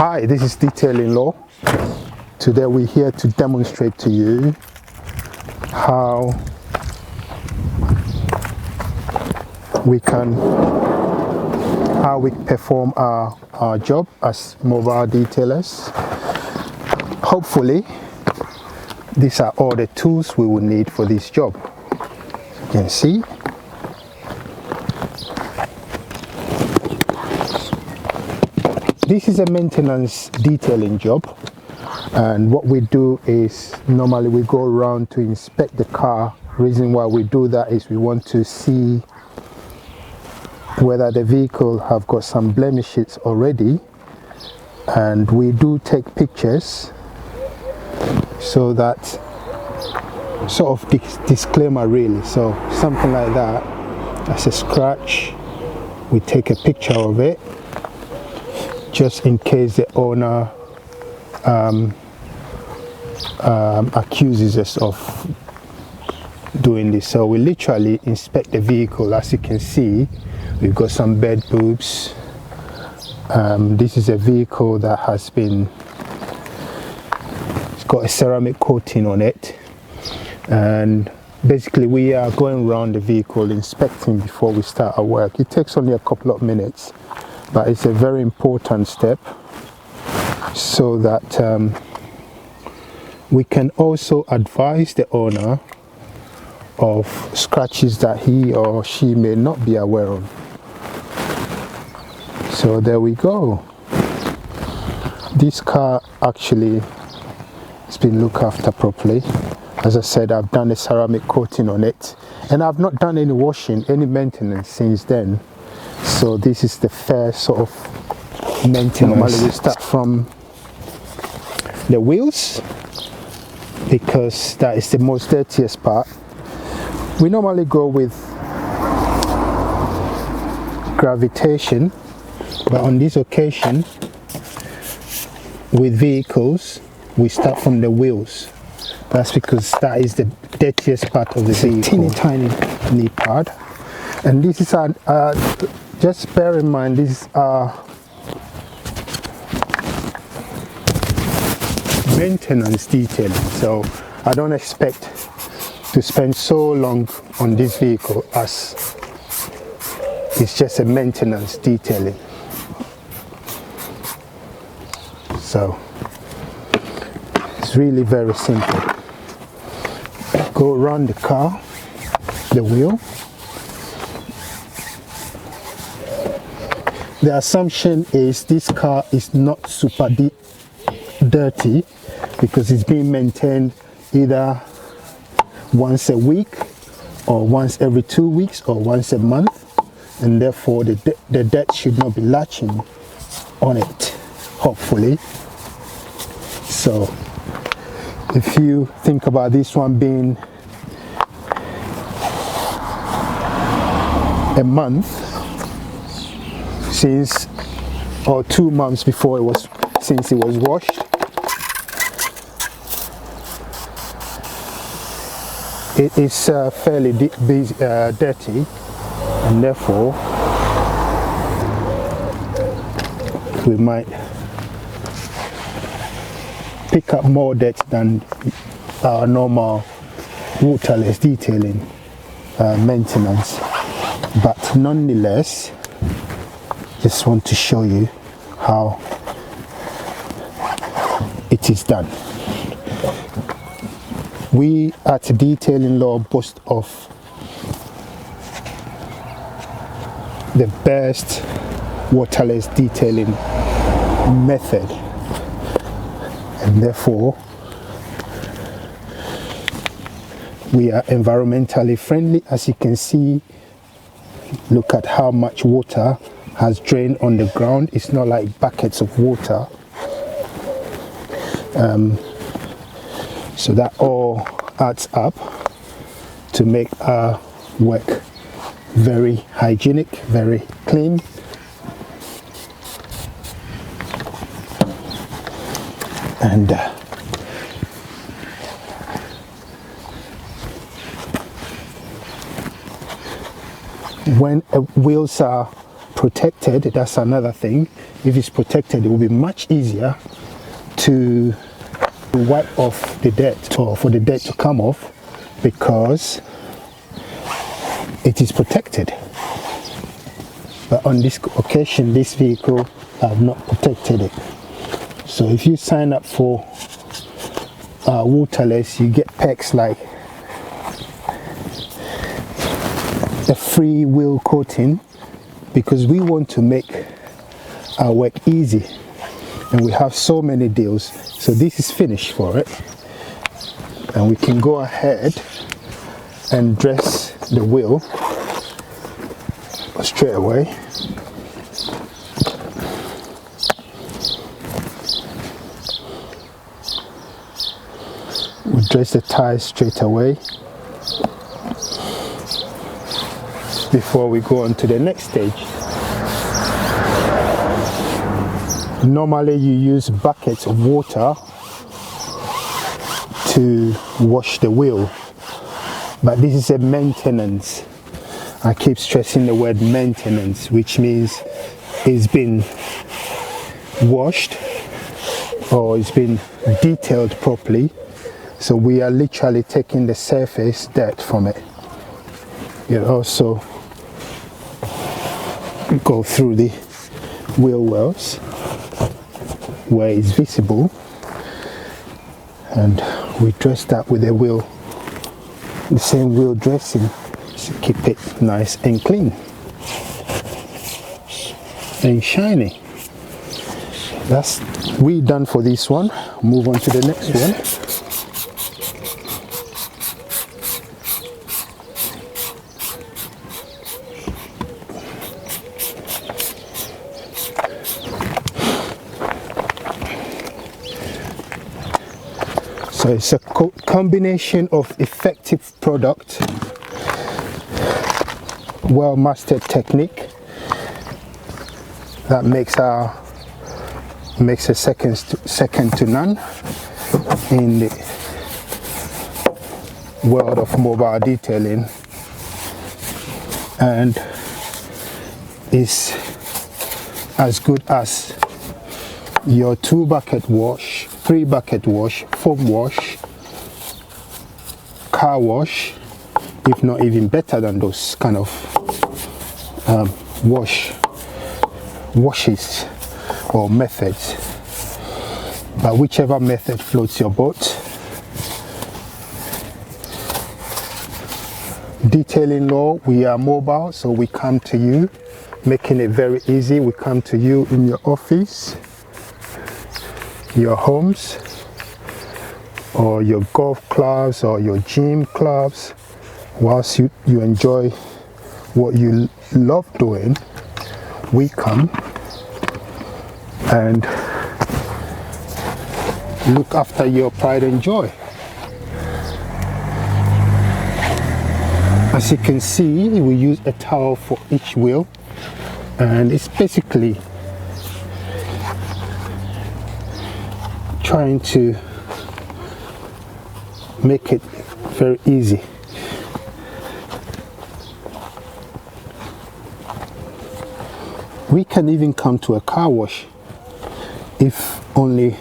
Hi, this is Detailing Law. Today we're here to demonstrate to you how we perform our job as mobile detailers. Hopefully, these are all the tools we will need for this job. You can see. This is a maintenance detailing job, and what we do is normally we go around to inspect the car. Reason why we do that is we want to see whether the vehicle have got some blemishes already, and we do take pictures so that sort of disclaimer really. So something like that, that's a scratch, we take a picture of it just in case the owner accuses us of doing this. So we literally inspect the vehicle. As you can see, we've got some bed boobs. This is a vehicle that has been, it's got a ceramic coating on it, and basically we are going around the vehicle inspecting before we start our work. It takes only a couple of minutes, but it's a very important step so that we can also advise the owner of scratches that he or she may not be aware of. So there we go. This car actually has been looked after properly. As I said, I've done a ceramic coating on it, and I've not done any washing, any maintenance since then. So this is the first sort of maintenance. Normally we start from the wheels because that is the most dirtiest part. We normally go with gravitation, but on this occasion with vehicles we start from the wheels. That's because that is the dirtiest part of the vehicle. It's a teeny tiny part, and this is just bear in mind, this is maintenance detailing, so I don't expect to spend so long on this vehicle as it's just a maintenance detailing. So it's really very simple. Go around the car, the wheel. The assumption is this car is not super dirty because it's being maintained either once a week or once every 2 weeks or once a month, and therefore the dirt should not be latching on it, hopefully. So if you think about this one being a month since, or 2 months before it was, since it was washed, it is fairly dirty, and therefore we might pick up more dirt than our normal waterless detailing maintenance. But nonetheless, just want to show you how it is done. We at Detailing Law boast of the best waterless detailing method, and therefore we are environmentally friendly. As you can see, look at how much water has drained on the ground. It's not like buckets of water. So that all adds up to make our work very hygienic, very clean. And when wheels are protected, that's another thing. If it's protected, it will be much easier to wipe off the dirt, or for the dirt to come off, because it is protected. But on this occasion, this vehicle, I have not protected it. So if you sign up for waterless, you get perks like a free wheel coating, because we want to make our work easy, and we have so many deals. So this is finished for it, and we can go ahead and dress the wheel straight away. We dress the tires straight away before we go on to the next stage. Normally you use buckets of water to wash the wheel, but this is a maintenance. I keep stressing the word maintenance, which means it's been washed or it's been detailed properly. So we are literally taking the surface dirt from it. It also go through the wheel wells where it's visible, and we dress that with the same wheel dressing to keep it nice and clean and shiny. That's we done for this one. Move on to the next one. So it's a combination of effective product, well mastered technique that makes a second to none in the world of mobile detailing, and is as good as your 2-bucket wash, 3-bucket wash, foam wash, car wash, if not even better than those kind of washes or methods. But whichever method floats your boat. Detailing law, we are mobile, so we come to you, making it very easy. We come to you in your office, your homes, or your golf clubs, or your gym clubs. Whilst you enjoy what you love doing, we come and look after your pride and joy. As you can see, we use a towel for each wheel, and it's basically trying to make it very easy. We can even come to a car wash if only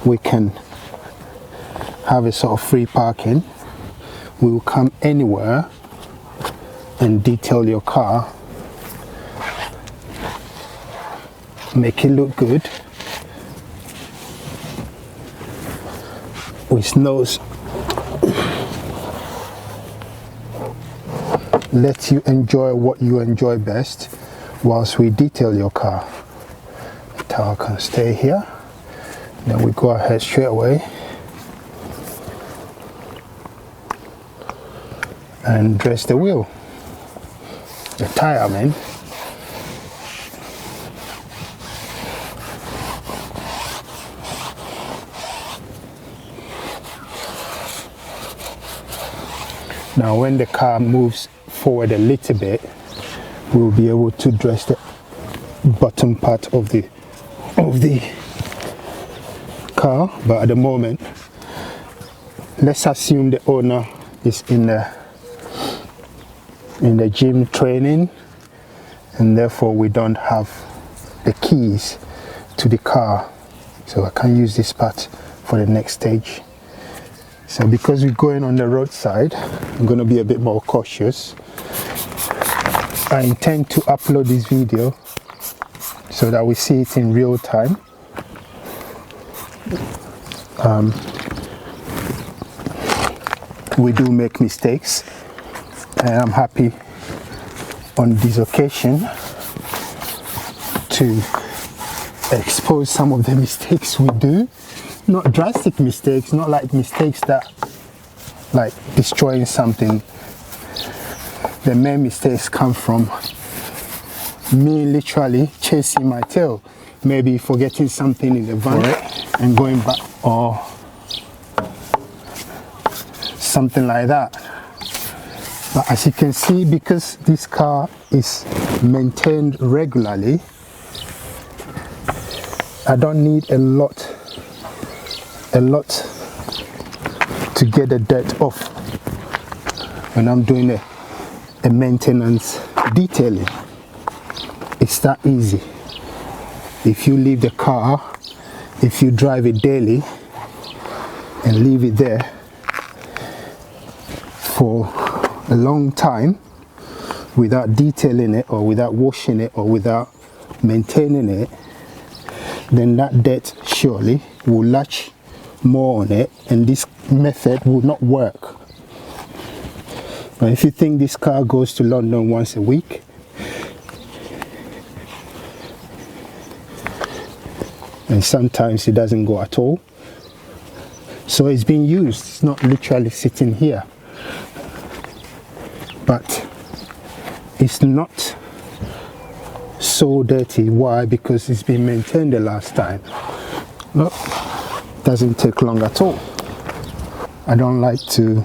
we can have a sort of free parking. We will come anywhere and detail your car, make it look good with nose, let you enjoy what you enjoy best whilst we detail your car. The towel can stay here, then we go ahead straight away and dress the wheel, the tire, man. Now when the car moves forward a little bit, we'll be able to dress the bottom part of the car. But at the moment, let's assume the owner is in the gym training and therefore we don't have the keys to the car, so I can use this part for the next stage. So because we're going on the roadside, I'm going to be a bit more cautious. I intend to upload this video so that we see it in real time. We do make mistakes, and I'm happy on this occasion to expose some of the mistakes we do. Not drastic mistakes, not like mistakes that like destroying something. The main mistakes come from me literally chasing my tail, maybe forgetting something in the van and going back, or something like that. But as you can see, because this car is maintained regularly, I don't need a lot to get the dirt off when I'm doing a maintenance detailing. It's that easy. If you leave the car, if you drive it daily and leave it there for a long time without detailing it, or without washing it, or without maintaining it, then that dirt surely will latch more on it, and this method will not work. But if you think this car goes to London once a week, and sometimes it doesn't go at all, so it's being used, it's not literally sitting here. But it's not so dirty. Why? Because it's been maintained the last time. Look, doesn't take long at all. I don't like to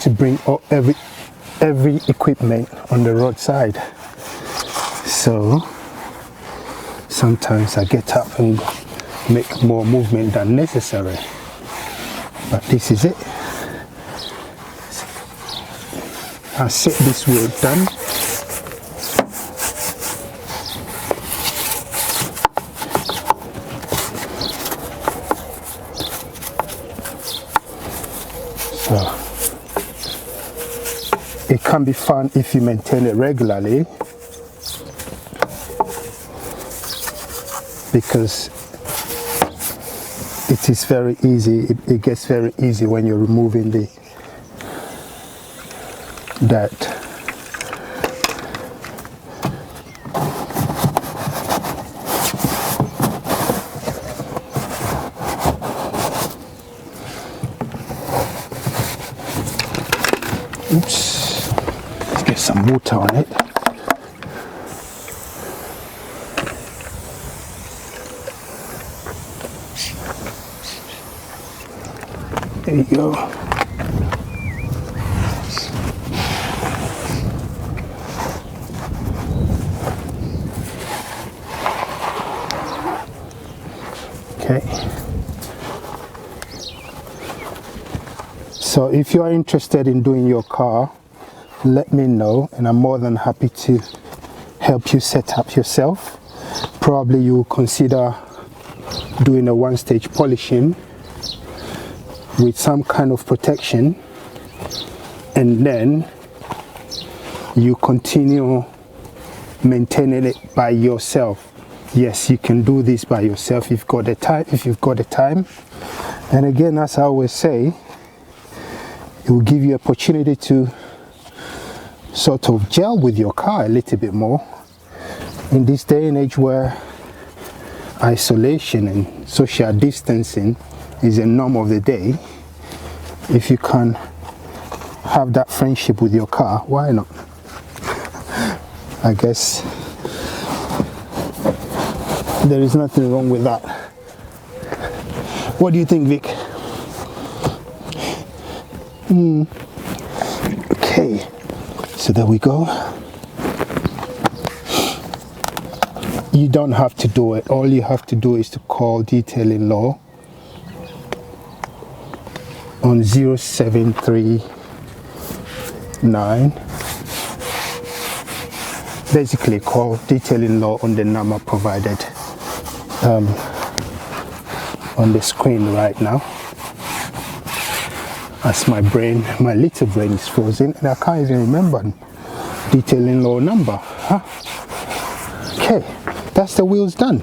bring up every equipment on the roadside. So sometimes I get up and make more movement than necessary. But this is it. I'll set this wheel done. So it can be fun if you maintain it regularly, because it is very easy, it gets very easy when you're removing the dirt. Oops, let's get some water on it. There you go. Okay. So if you are interested in doing your car, let me know, and I'm more than happy to help you set up yourself. Probably you will consider doing a one-stage polishing with some kind of protection, and then you continue maintaining it by yourself. Yes, you can do this by yourself if you've got the time. And again, as I always say, it will give you opportunity to sort of gel with your car a little bit more in this day and age where isolation and social distancing is a norm of the day. If you can have that friendship with your car, why not? I guess there is nothing wrong with that. What do you think, Vic? Okay, so there we go. You don't have to do it. All you have to do is to call detailing law on 0739. Basically call detailing law on the number provided on the screen right now, as my little brain is frozen and I can't even remember detailing law number. Okay, that's the wheels done.